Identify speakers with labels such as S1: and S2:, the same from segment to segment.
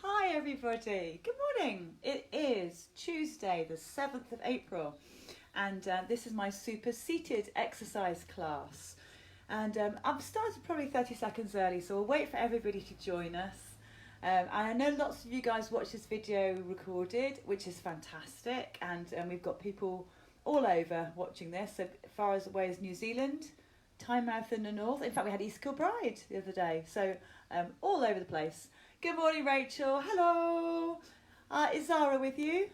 S1: Hi everybody, good morning. It is Tuesday the 7th of April and this is my super seated exercise class, and I've started probably 30 seconds early, so we'll wait for everybody to join us. And I know lots of you guys watch this video recorded, which is fantastic, and we've got people all over watching this, so far as away as New Zealand, Tynemouth in the north. In fact, we had East Kilbride the other day, so all over the place. Good morning, Rachel. Hello. Is Zara with you?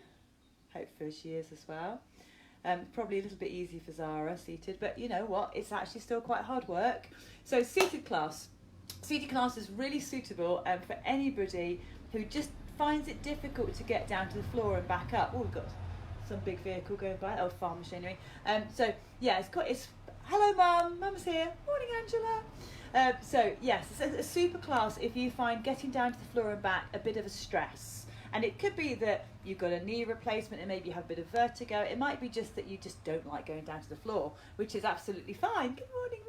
S1: Hopefully she is as well. Probably a little bit easy for Zara seated, but you know what? It's actually still quite hard work. So seated class. Seated class is really suitable for anybody who just finds it difficult to get down to the floor and back up. Oh, we've got some big vehicle going by. Oh, farm machinery. So yeah, it's hello, Mum. Mum's here. Morning, Angela. So yes, it's a super class if you find getting down to the floor and back a bit of a stress. And it could be that you've got a knee replacement and maybe you have a bit of vertigo. It might be just that you just don't like going down to the floor, which is absolutely fine. Good morning,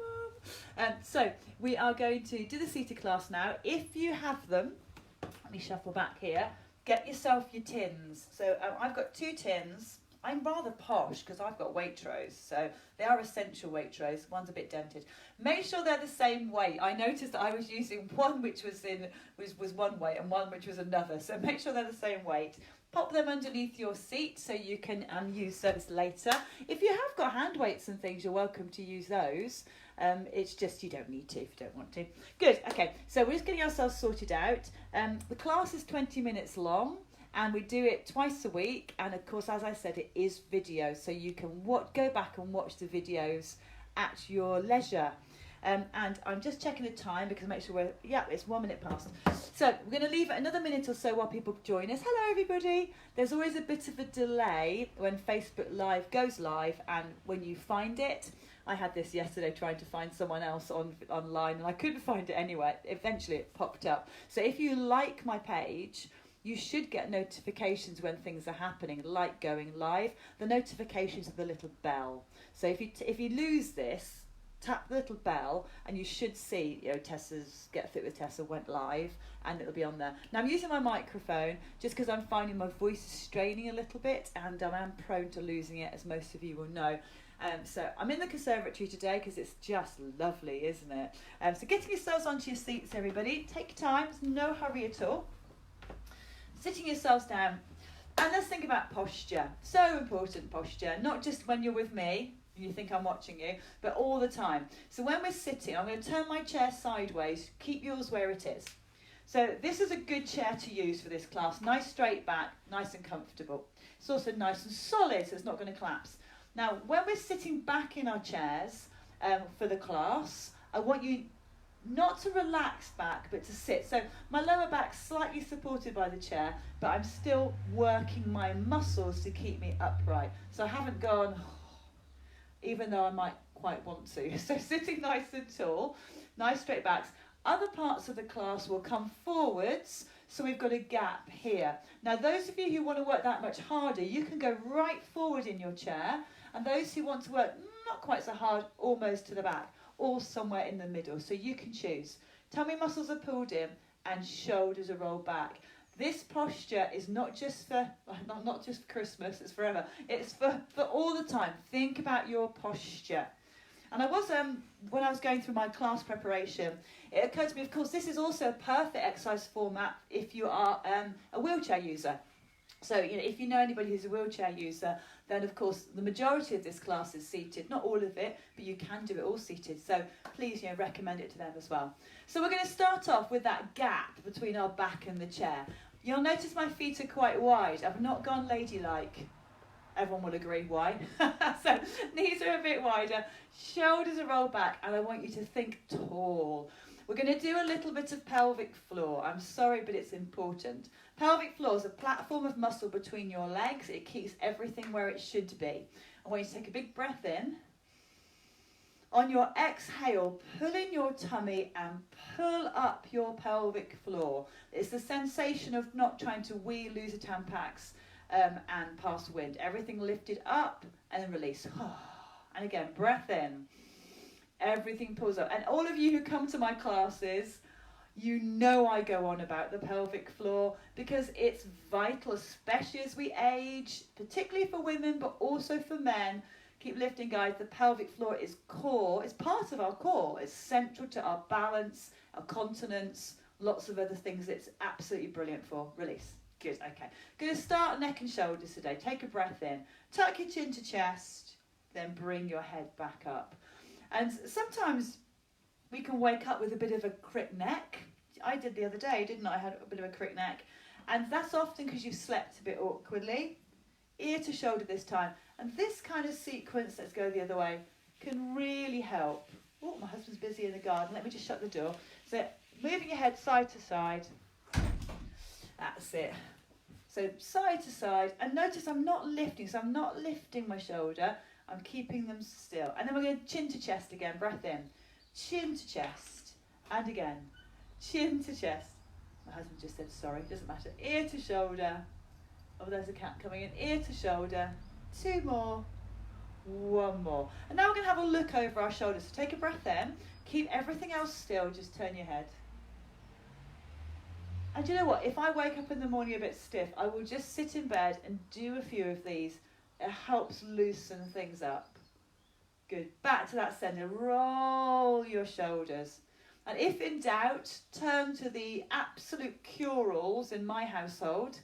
S1: Mum. So we are going to do the seated class now. If you have them, let me shuffle back here. Get yourself your tins. So I've got 2 tins. I'm rather posh because I've got Waitrose, so they are essential Waitrose. One's a bit dented. Make sure they're the same weight. I noticed that I was using one which was one weight and one which was another, so make sure they're the same weight. Pop them underneath your seat so you can use those later. If you have got hand weights and things, you're welcome to use those. It's just you don't need to if you don't want to. Good, okay, so we're just getting ourselves sorted out. The class is 20 minutes long. And we do it twice a week, and of course, as I said, it is video, so you can go back and watch the videos at your leisure. And I'm just checking the time because make sure it's 1 minute past. So we're going to leave it another minute or so while people join us. Hello, everybody. There's always a bit of a delay when Facebook Live goes live and when you find it. I had this yesterday trying to find someone else online, and I couldn't find it anywhere. Eventually, it popped up. So if you like my page, you should get notifications when things are happening, like going live. The notifications are the little bell. So if you lose this, tap the little bell and you should see, Tessa's Get Fit with Tessa went live and it'll be on there. Now I'm using my microphone just because I'm finding my voice is straining a little bit and I am prone to losing it, as most of you will know. So I'm in the conservatory today because it's just lovely, isn't it? So getting yourselves onto your seats, everybody. Take your time, there's no hurry at all. Sitting yourselves down, and let's think about posture. So important, posture, not just when you're with me and you think I'm watching you, but all the time. So when we're sitting, I'm going to turn my chair sideways, keep yours where it is. So this is a good chair to use for this class. Nice straight back, nice and comfortable. It's also nice and solid, so it's not going to collapse. Now, when we're sitting back in our chairs for the class, I want you not to relax back, but to sit. So my lower back's slightly supported by the chair, but I'm still working my muscles to keep me upright. So I haven't gone, even though I might quite want to. So sitting nice and tall, nice straight backs. Other parts of the class will come forwards, so we've got a gap here. Now those of you who want to work that much harder, you can go right forward in your chair, and those who want to work not quite so hard, almost to the back, or somewhere in the middle, so you can choose. Tummy muscles are pulled in and shoulders are rolled back. This posture is not just for Christmas, it's forever. It's for all the time. Think about your posture. And I was, when I was going through my class preparation, it occurred to me, of course, this is also a perfect exercise format if you are a wheelchair user. So, if you know anybody who's a wheelchair user, then of course the majority of this class is seated. Not all of it, but you can do it all seated. So please, recommend it to them as well. So we're going to start off with that gap between our back and the chair. You'll notice my feet are quite wide. I've not gone ladylike. Everyone will agree why. So knees are a bit wider, shoulders are rolled back, and I want you to think tall. We're going to do a little bit of pelvic floor. I'm sorry, but it's important. Pelvic floor is a platform of muscle between your legs. It keeps everything where it should be. I want you to take a big breath in. On your exhale, pull in your tummy and pull up your pelvic floor. It's the sensation of not trying to lose a tampax and pass wind. Everything lifted up and then release. And again, breath in. Everything pulls up. And all of you who come to my classes, You know I go on about the pelvic floor because it's vital, especially as we age, particularly for women, but also for men. Keep lifting, guys. The pelvic floor is core. It's part of our core. It's central to our balance, our continence, lots of other things it's absolutely brilliant for. Release. Good, okay. Going to start neck and shoulders today. Take a breath in. Tuck your chin to chest, then bring your head back up. And sometimes we can wake up with a bit of a crick neck. I did the other day, didn't I? I had a bit of a crick neck. And that's often because you've slept a bit awkwardly. Ear to shoulder this time. And this kind of sequence, let's go the other way, can really help. Oh, my husband's busy in the garden. Let me just shut the door. So moving your head side to side. That's it. So side to side. And notice I'm not lifting. So I'm not lifting my shoulder. I'm keeping them still. And then we're going to chin to chest again. Breath in. Chin to chest. And again. Chin to chest. My husband just said sorry. Doesn't matter. Ear to shoulder. Oh, there's a cat coming in. Ear to shoulder. 2 more. 1 more. And now we're going to have a look over our shoulders. So take a breath in. Keep everything else still. Just turn your head. And you know what? If I wake up in the morning a bit stiff, I will just sit in bed and do a few of these. It helps loosen things up. Good. Back to that center. Roll your shoulders. And if in doubt, turn to the absolute cure-alls in my household.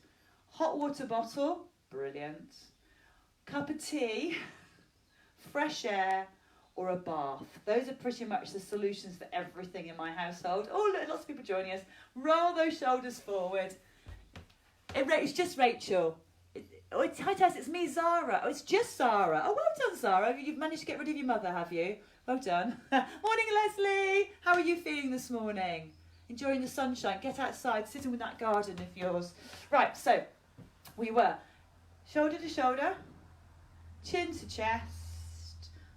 S1: Hot water bottle. Brilliant. Cup of tea. Fresh air. Or a bath. Those are pretty much the solutions for everything in my household. Oh, look, lots of people joining us. Roll those shoulders forward. It's just Rachel. Hi Tess, it's me, Zara. Oh, it's just Zara. Oh, well done, Zara. You've managed to get rid of your mother, have you? Well done. Morning, Leslie. How are you feeling this morning? Enjoying the sunshine. Get outside, sitting with that garden of yours. Right, so we were shoulder to shoulder, chin to chest.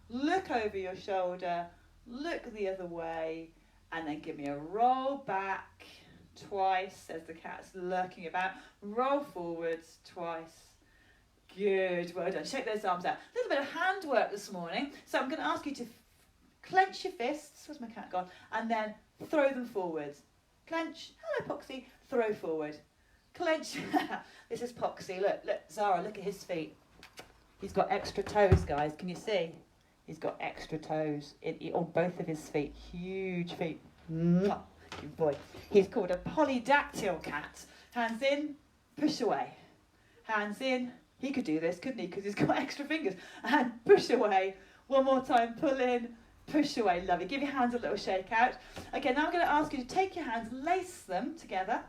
S1: Look over your shoulder, look the other way, and then give me a roll back twice as the cat's lurking about. Roll forwards twice. Good, well done. Shake those arms out. A little bit of hand work this morning. So I'm going to ask you to clench your fists. Where's my cat gone? And then throw them forwards. Clench. Hello, Poxy. Throw forward. Clench. This is Poxy. Look, Zara, look at his feet. He's got extra toes, guys. Can you see? He's got extra toes on both of his feet. Huge feet. Mwah. Good boy. He's called a polydactyl cat. Hands in, push away. Hands in. He could do this, couldn't he? Because he's got extra fingers. And push away. 1 more time. Pull in, push away. Lovely. Give your hands a little shake out. Okay, now I'm going to ask you to take your hands, lace them together,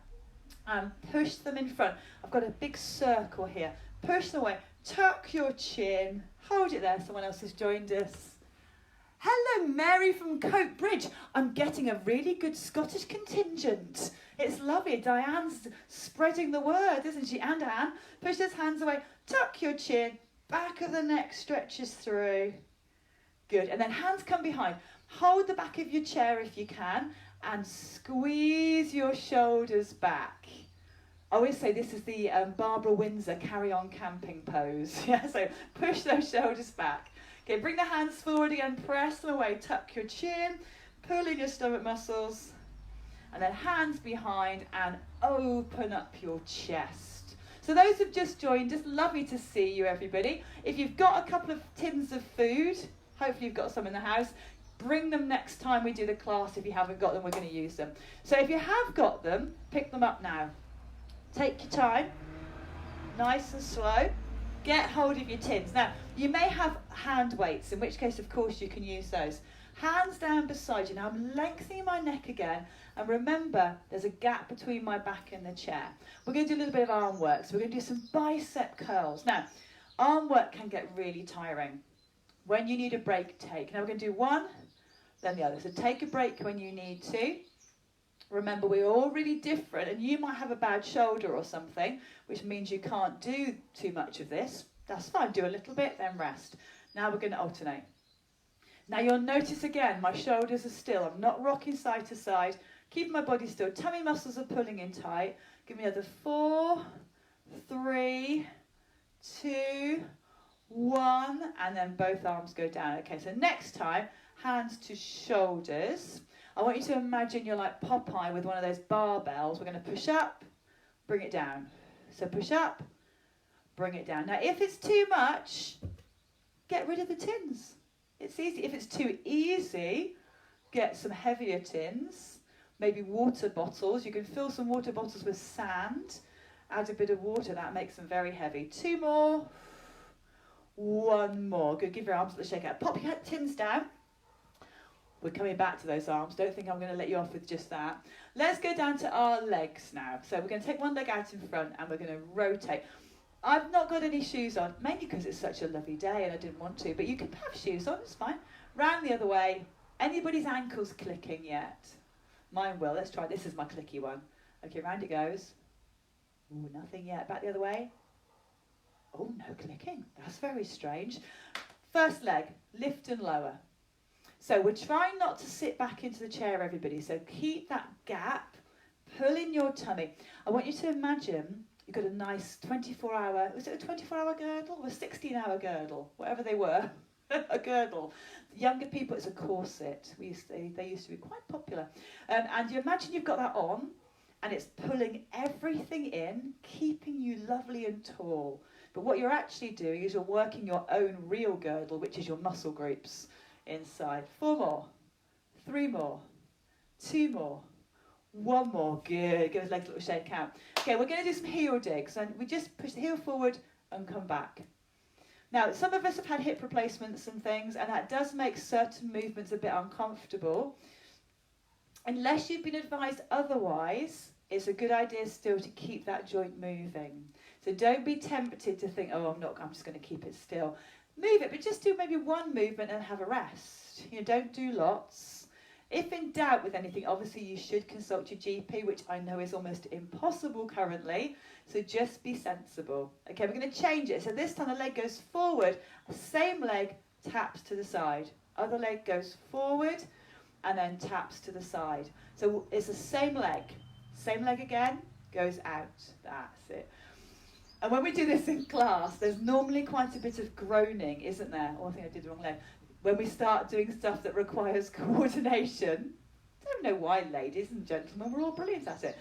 S1: and push them in front. I've got a big circle here. Push them away. Tuck your chin. Hold it there. Someone else has joined us. Hello, Mary from Coke Bridge. I'm getting a really good Scottish contingent. It's lovely. Diane's spreading the word, isn't she? And Anne. Push those hands away. Tuck your chin. Back of the neck stretches through. Good. And then hands come behind. Hold the back of your chair if you can. And squeeze your shoulders back. I always say this is the Barbara Windsor carry on camping pose. Yeah, so push those shoulders back. Okay, bring the hands forward again, press them away, tuck your chin, pull in your stomach muscles, and then hands behind and open up your chest. So those who've just joined, just lovely to see you, everybody. If you've got a couple of tins of food, hopefully you've got some in the house, bring them next time we do the class. If you haven't got them, we're going to use them. So if you have got them, pick them up now. Take your time, nice and slow. Get hold of your tins. Now, you may have hand weights, in which case, of course, you can use those. Hands down beside you. Now, I'm lengthening my neck again. And remember, there's a gap between my back and the chair. We're going to do a little bit of arm work. So we're going to do some bicep curls. Now, arm work can get really tiring. When you need a break, take. Now, we're going to do one, then the other. So take a break when you need to. Remember, we're all really different, and you might have a bad shoulder or something, which means you can't do too much of this. That's fine. Do a little bit, then rest. Now we're going to alternate. Now you'll notice again, my shoulders are still. I'm not rocking side to side. Keep my body still. Tummy muscles are pulling in tight. Give me another 4, 3, 2, 1, and then both arms go down. Okay, so next time, hands to shoulders. I want you to imagine you're like Popeye with one of those barbells. We're going to push up, bring it down. So push up, bring it down. Now, if it's too much, get rid of the tins. It's easy. If it's too easy, get some heavier tins, maybe water bottles. You can fill some water bottles with sand, add a bit of water. That makes them very heavy. 2 more. 1 more. Good. Give your arms a little shake out. Pop your tins down. We're coming back to those arms. Don't think I'm going to let you off with just that. Let's go down to our legs now. So we're going to take one leg out in front and we're going to rotate. I've not got any shoes on, mainly because it's such a lovely day and I didn't want to, but you can have shoes on, it's fine. Round the other way. Anybody's ankles clicking yet? Mine will. Let's try. This is my clicky one. Okay, round it goes. Ooh, nothing yet. Back the other way. Oh, no clicking. That's very strange. First leg, lift and lower. So we're trying not to sit back into the chair, everybody. So keep that gap, pull in your tummy. I want you to imagine you've got a nice 24-hour, was it a 24-hour girdle or a 16-hour girdle? Whatever they were, a girdle. Younger people, it's a corset. They used to be quite popular. And you imagine you've got that on and it's pulling everything in, keeping you lovely and tall. But what you're actually doing is you're working your own real girdle, which is your muscle groups. Inside. 4 more. 3 more. 2 more. 1 more. Good. Give his legs a little shake out. Okay, we're going to do some heel digs. And we just push the heel forward and come back. Now, some of us have had hip replacements and things, and that does make certain movements a bit uncomfortable. Unless you've been advised otherwise, it's a good idea still to keep that joint moving. So don't be tempted to think, oh, I'm just going to keep it still. Move it, but just do maybe 1 movement and have a rest. You know, don't do lots. If in doubt with anything, obviously you should consult your GP, which I know is almost impossible currently. So just be sensible. Okay, we're going to change it. So this time the leg goes forward, same leg taps to the side. Other leg goes forward and then taps to the side. So it's the same leg. Same leg again, goes out. That's it. And when we do this in class, there's normally quite a bit of groaning, isn't there? Oh, I think I did the wrong leg. When we start doing stuff that requires coordination, I don't know why, ladies and gentlemen, we're all brilliant at it.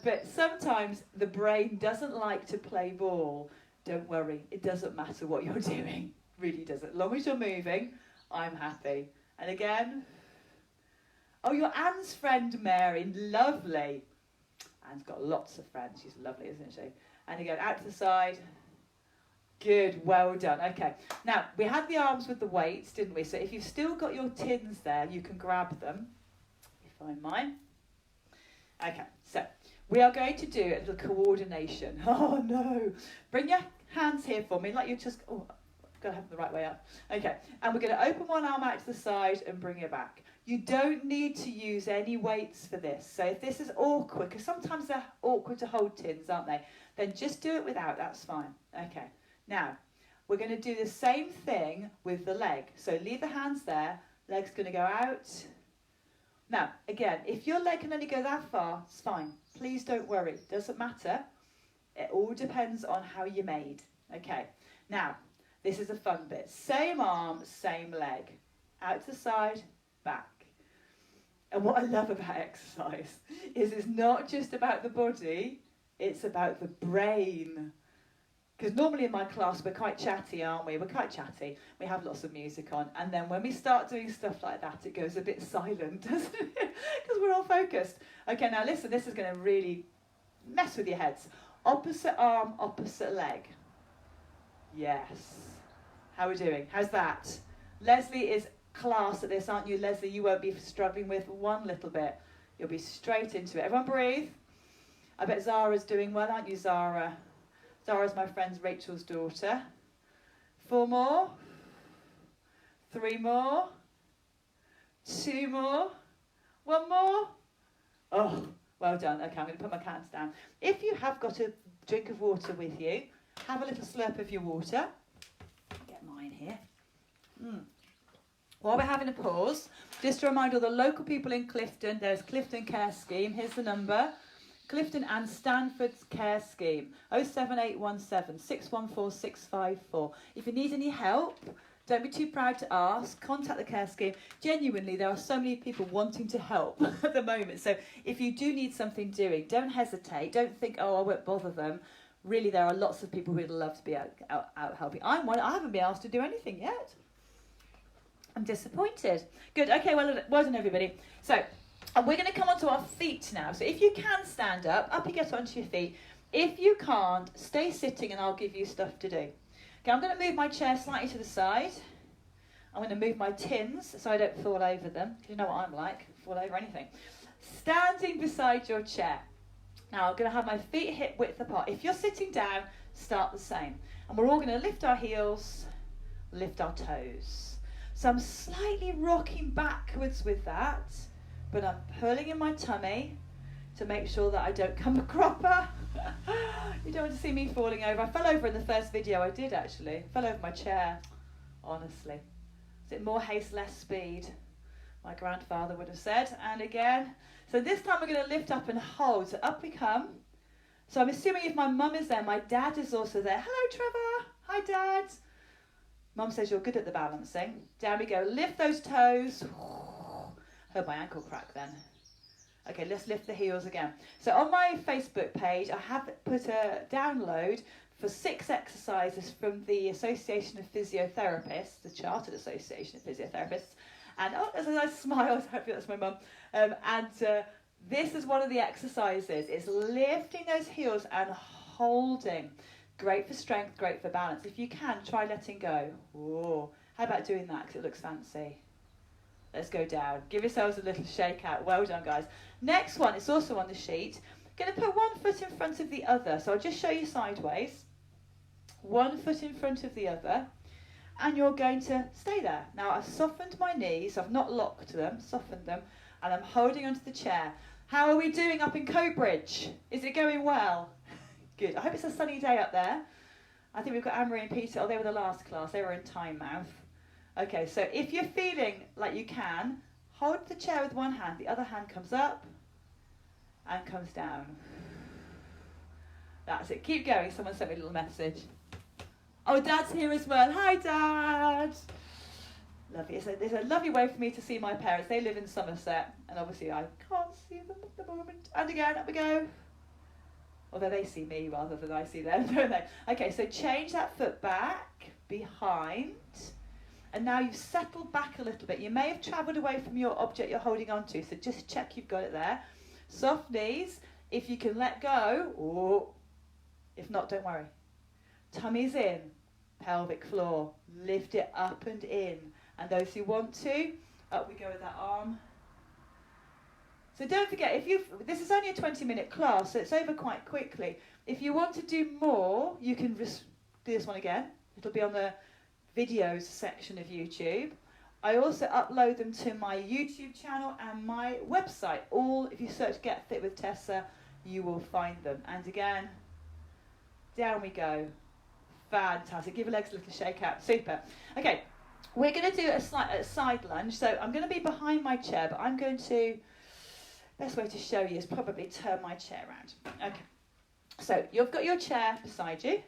S1: But sometimes the brain doesn't like to play ball. Don't worry, it doesn't matter what you're doing. Really doesn't. As long as you're moving, I'm happy. And again, oh, you're Anne's friend, Mary. Lovely. Anne's got lots of friends. She's lovely, isn't she? And again, out to the side. Good, well done. Okay, now we had the arms with the weights, didn't we? So if you've still got your tins there, you can grab them. You find mine. Okay, so we are going to do a little coordination. Oh no. Bring your hands here for me, like you're just, oh, I've got to have them the right way up. Okay, and we're going to open one arm out to the side and bring it back. You don't need to use any weights for this. So if this is awkward, because sometimes they're awkward to hold tins, aren't they? Then just do it without, that's fine. Okay, now we're going to do the same thing with the leg. So leave the hands there, leg's going to go out. Now, again, if your leg can only go that far, it's fine. Please don't worry, doesn't matter. It all depends on how you're made. Okay, now, this is a fun bit. Same arm, same leg. Out to the side, back. And what I love about exercise is it's not just about the body, it's about the brain. Because normally in my class we're quite chatty, aren't we? We're quite chatty. We have lots of music on. And then when we start doing stuff like that, it goes a bit silent, doesn't it? Because we're all focused. Okay, now listen, this is going to really mess with your heads. Opposite arm, opposite leg. Yes. How are we doing? How's that? Leslie is class at this, aren't you, Leslie? You won't be struggling with one little bit. You'll be straight into it. Everyone breathe. I bet Zara's doing well, aren't you, Zara? Zara's my friend Rachel's daughter. 4 more. 3 more. 2 more. 1 more. Oh, well done. Okay, I'm going to put my hands down. If you have got a drink of water with you, have a little slurp of your water. Get mine here. While we're having a pause, just to remind all the local people in Clifton, there's Clifton Care Scheme. Here's the number. Clifton and Stanford's Care Scheme, 07817 614 654. If you need any help, Don't be too proud to ask. Contact the care scheme. Genuinely, there are so many people wanting to help at the moment. So if you do need something doing, don't hesitate. Don't think, oh, I won't bother them. Really, there are lots of people who would love to be out helping. I'm one. I haven't been asked to do anything yet. I'm disappointed. Good. Okay, well done, everybody. So we're going to come onto our feet now. So if you can stand up you get onto your feet. If you can't, stay sitting and I'll give you stuff to do. Okay, I'm going to move my chair slightly to the side. I'm going to move my tins so I don't fall over them. You know what I'm like, fall over anything. Standing beside your chair. Now I'm going to have my feet hip width apart. If you're sitting down, start the same. And we're all going to lift our heels, lift our toes. So I'm slightly rocking backwards with that, but I'm pulling in my tummy to make sure that I don't come a cropper. You don't want to see me falling over. I fell over in the first video I did, actually. I fell over my chair, honestly. Is it more haste, less speed? My grandfather would have said. And again. So this time we're going to lift up and hold. So up we come. So I'm assuming if my mum is there, my dad is also there. Hello, Trevor. Hi, Dad. Mum says you're good at the balancing. Down we go. Lift those toes. Heard my ankle crack then. Okay, let's lift the heels again. So on my Facebook page, I have put a download for 6 exercises from the Association of Physiotherapists, the Chartered Association of Physiotherapists. And as I smile, hopefully that's my mum. This is one of the exercises. It's lifting those heels and holding. Great for strength, great for balance. If you can, try letting go. Whoa. How about doing that because it looks fancy? Let's go down. Give yourselves a little shake out. Well done, guys. Next one, it's also on the sheet. Going to put one foot in front of the other. So I'll just show you sideways. One foot in front of the other. And you're going to stay there. Now, I've softened my knees. I've not locked them, softened them. And I'm holding onto the chair. How are we doing up in Coatbridge? Is it going well? Good. I hope it's a sunny day up there. I think we've got Anne-Marie and Peter. Oh, they were the last class. They were in Tynemouth. Okay, so if you're feeling like you can, hold the chair with one hand. The other hand comes up and comes down. That's it. Keep going. Someone sent me a little message. Oh, Dad's here as well. Hi, Dad. Lovely. It's a lovely way for me to see my parents. They live in Somerset, and obviously I can't see them at the moment. And again, up we go. Although they see me rather than I see them, don't they? Okay, so change that foot back, behind. And now you've settled back a little bit. You may have travelled away from your object you're holding on to, so just check you've got it there. Soft knees. If you can let go, or if not, don't worry. Tummy's in, pelvic floor. Lift it up and in. And those who want to, up we go with that arm. So don't forget, this is only a 20-minute class, so it's over quite quickly. If you want to do more, you can do this one again. It'll be on the videos section of YouTube. I also upload them to my YouTube channel and my website. If you search Get Fit with Tessa, you will find them. And again, down we go. Fantastic. Give your legs a little shake out. Super. Okay, we're going to do a side lunge. So I'm going to be behind my chair, but I'm going to, best way to show you is probably turn my chair around. Okay, so you've got your chair beside you.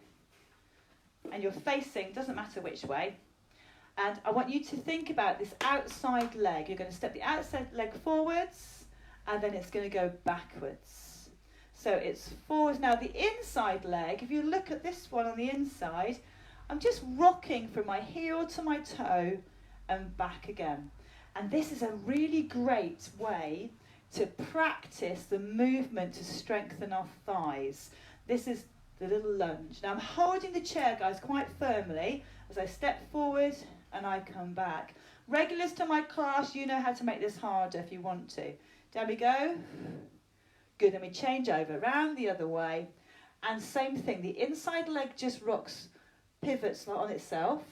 S1: And you're facing, doesn't matter which way. And I want you to think about this outside leg. You're going to step the outside leg forwards, and then it's going to go backwards. So it's forwards. Now the inside leg, if you look at this one on the inside, I'm just rocking from my heel to my toe and back again. And this is a really great way to practice the movement to strengthen our thighs. This is the little lunge. Now I'm holding the chair, guys, quite firmly as I step forward and I come back. Regulars to my class, you know how to make this harder if you want to. Down we go. Good, then we change over, round the other way. And same thing, the inside leg just rocks, pivots on itself,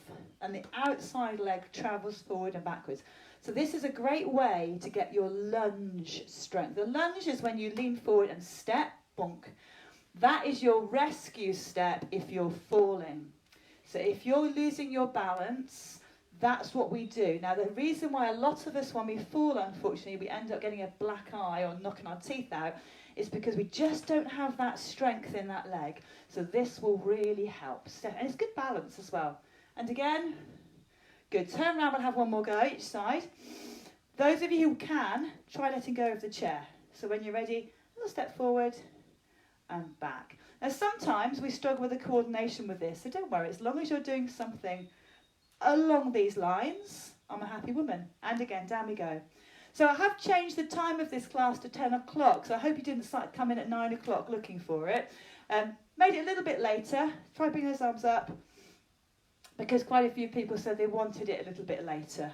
S1: and the outside leg travels forward and backwards. So this is a great way to get your lunge strength. The lunge is when you lean forward and step, bonk. That is your rescue step if you're falling. So if you're losing your balance, that's what we do. Now, the reason why a lot of us, when we fall, unfortunately, we end up getting a black eye or knocking our teeth out is because we just don't have that strength in that leg. So this will really help. And it's good balance as well. And again, Good. Turn around, we'll have one more go each side. Those of you who can, try letting go of the chair. So when you're ready, a little step forward and back. Now sometimes we struggle with the coordination with this, so don't worry, as long as you're doing something along these lines, I'm a happy woman. And again, down we go. So I have changed the time of this class to 10 o'clock, so I hope you didn't come in at 9 o'clock looking for it. Made it a little bit later. Try bring those arms up, because quite a few people said they wanted it a little bit later.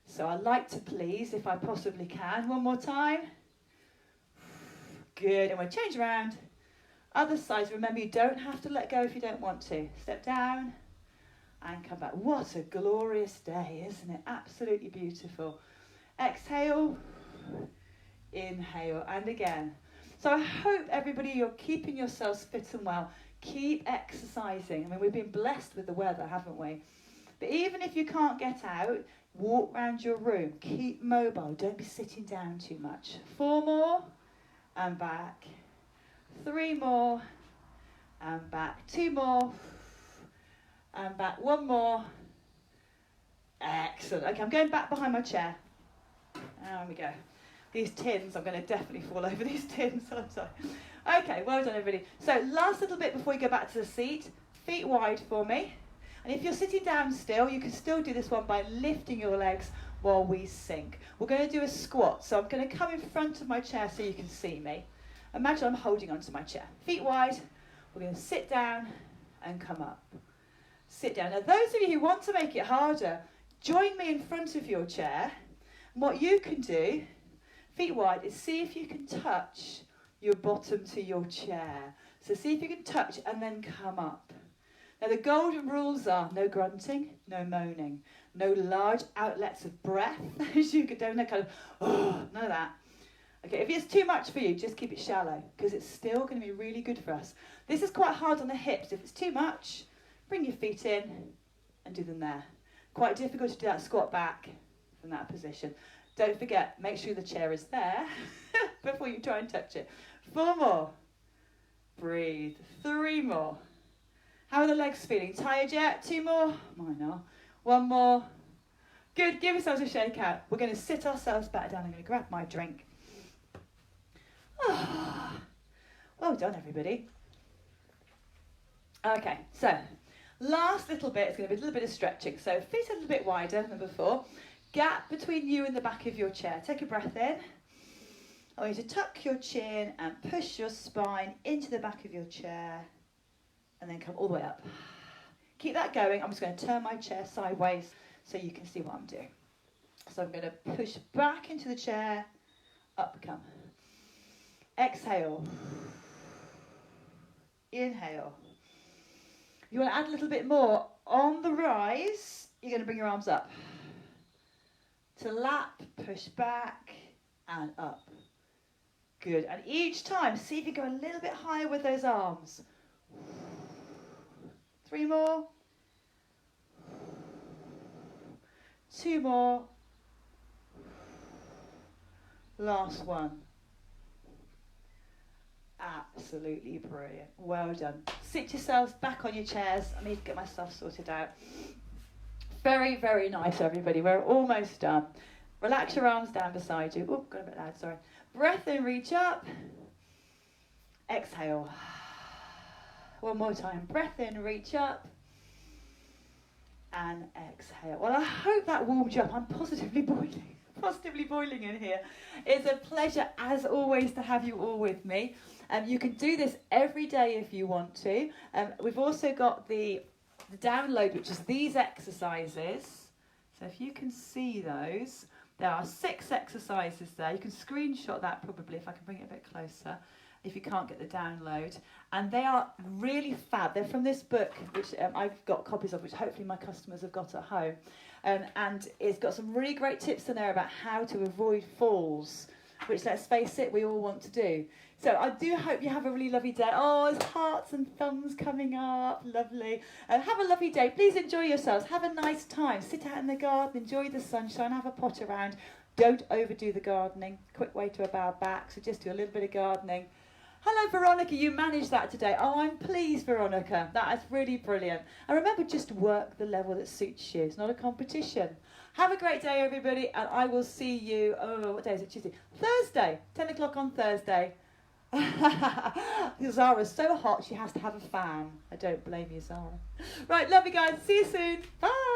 S1: So I like to please, if I possibly can. One more time. Good, and we'll change around. Other sides, remember you don't have to let go if you don't want to. Step down and come back. What a glorious day, isn't it? Absolutely beautiful. Exhale, inhale, and again. So I hope everybody, you're keeping yourselves fit and well. Keep exercising. I mean, we've been blessed with the weather, haven't we? But even if you can't get out, walk around your room. Keep mobile. Don't be sitting down too much. 4 more and back. 3 more and back. 2 more and back. 1 more. Excellent. Okay, I'm going back behind my chair. There we go. These tins, I'm going to definitely fall over these tins. I'm sorry. Okay, well done everybody. So last little bit before you go back to the seat. Feet wide for me. And if you're sitting down still, you can still do this one by lifting your legs while we sink. We're going to do a squat. So I'm going to come in front of my chair so you can see me. Imagine I'm holding onto my chair. Feet wide. We're going to sit down and come up. Sit down. Now those of you who want to make it harder, join me in front of your chair. And what you can do, feet wide, is see if you can touch your bottom to your chair. So see if you can touch and then come up. Now the golden rules are no grunting, no moaning, no large outlets of breath, as you could do, no kind of, oh, none of that. Okay, if it's too much for you, just keep it shallow, because it's still going to be really good for us. This is quite hard on the hips. If it's too much, bring your feet in and do them there. Quite difficult to do that squat back from that position. Don't forget, make sure the chair is there before you try and touch it. 4 more. Breathe. 3 more. How are the legs feeling? Tired yet? 2 more? Mine are. 1 more. Good. Give yourselves a shake out. We're going to sit ourselves back down. I'm going to grab my drink. Oh, well done, everybody. Okay, so last little bit is going to be a little bit of stretching. So feet a little bit wider than before. Gap between you and the back of your chair. Take a breath in. I want you to tuck your chin and push your spine into the back of your chair. And then come all the way up. Keep that going. I'm just going to turn my chair sideways so you can see what I'm doing. So I'm going to push back into the chair. Up we come. Exhale. Inhale. If you want to add a little bit more, on the rise, you're going to bring your arms up. To lap, push back, and up. Good. And each time, see if you go a little bit higher with those arms. 3 more. 2 more. Last one. Absolutely brilliant. Well done. Sit yourselves back on your chairs. I need to get myself sorted out. Very, very nice, everybody. We're almost done. Relax your arms down beside you. Oh, got a bit loud, sorry. Breath in, reach up. Exhale. 1 more time. Breath in, reach up. And exhale. Well, I hope that warmed you up. I'm positively boiling in here. It's a pleasure, as always, to have you all with me. You can do this every day if you want to. We've also got the download, which is these exercises. So if you can see those, there are 6 exercises there. You can screenshot that probably if I can bring it a bit closer, if you can't get the download. And they are really fab. They're from this book, which I've got copies of, which hopefully my customers have got at home. And it's got some really great tips in there about how to avoid falls, which, let's face it, we all want to do. So I do hope you have a really lovely day. Oh, there's hearts and thumbs coming up. Lovely. Have a lovely day. Please enjoy yourselves. Have a nice time. Sit out in the garden. Enjoy the sunshine. Have a pot around. Don't overdo the gardening. Quick way to a bad back. So just do a little bit of gardening. Hello, Veronica. You managed that today. Oh, I'm pleased, Veronica. That is really brilliant. And remember, just work the level that suits you. It's not a competition. Have a great day, everybody, and I will see you. Oh, what day is it? Tuesday, Thursday, 10 o'clock on Thursday. Zara's so hot she has to have a fan. I don't blame you, Zara. Right, love you guys. See you soon. Bye.